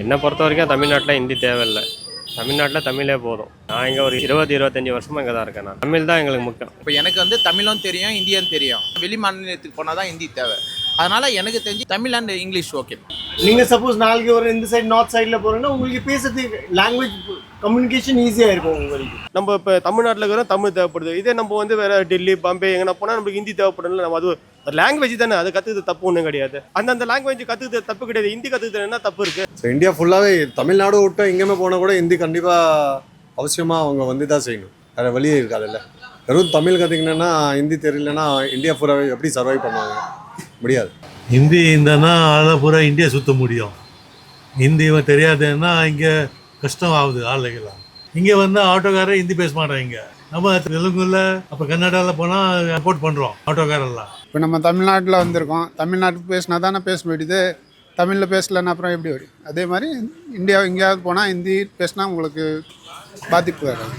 என்னை பொறுத்த வரைக்கும் தமிழ்நாட்டில் ஹிந்தி தேவையில்லை. தமிழ்நாட்டில் தமிழே போதும். நான் இங்கே ஒரு 20-25 வருஷமாக இங்கே தான் இருக்கேன். தமிழ் தான் எங்களுக்கு முக்கியம். இப்போ எனக்கு தமிழும் தெரியும், இந்தியும் தெரியும். வெளி மாநிலத்துக்கு போனால் தான் ஹிந்தி தேவை. அதனால் எனக்கு தெரிஞ்சு தமிழ் அண்ட் இங்கிலீஷ் ஓகே. நீங்கள் சப்போஸ் நாளைக்கு ஒரு இந்த சைடு நார்த் சைடில் போகிறோன்னா உங்களுக்கு பேசுறதுக்கு லாங்குவேஜ் கம்யூனிகேஷன் ஈஸியாக இருக்கும் உங்களுக்கு. நம்ம இப்போ தமிழ்நாட்டில் இருக்கிற தமிழ் தேவைப்படுது. இதே நம்ம வேறு டெல்லி பாம்பே எங்கன்னா போனால் நம்மளுக்கு ஹிந்தி தேவைப்படல. நம்ம அது லாங்குவேஜ் தானே, அது கற்றுக்கிறது தப்பு ஒன்றும் கிடையாது. அந்த லாங்குவேஜ் கற்றுக்கிறது தப்பு கிடையாது. ஹிந்தி கற்றுக்கிறது என்ன தப்பு இருக்குது? ஸோ இந்தியா ஃபுல்லாகவே தமிழ்நாடு விட்டு எங்கேயுமே போனால் கூட ஹிந்தி கண்டிப்பாக அவசியமாக அவங்க தான் செய்யணும். வேறு வழியே இருக்காதுல்ல. வெறும் தமிழ் கற்றுக்கினா ஹிந்தி தெரியலன்னா இந்தியா ஃபுல்லாகவே எப்படி சர்வை பண்ணுவாங்க? முடியாது. ஹிந்தி இருந்தால் ஆளை பூரா இந்தியா சுற்ற முடியும். ஹிந்தி தெரியாதுன்னா இங்கே கஷ்டம் ஆகுது ஆளுகளாம். இங்கே ஆட்டோக்காரர் ஹிந்தி பேச மாட்டாங்க. நம்ம தெலுங்குல அப்போ கர்நாடகாவில் போனால் சப்போர்ட் பண்ணுறோம் ஆட்டோக்காரெல்லாம். இப்போ நம்ம தமிழ்நாட்டில் வந்திருக்கோம். தமிழ்நாட்டுக்கு பேசினா தானே பேச வேண்டியது. தமிழில் பேசலைன்னா அப்புறம் எப்படி வரும்? அதே மாதிரி இந்தியா எங்கேயாவது போனால் ஹிந்தி பேசினா உங்களுக்கு பாதிப்பு வராது.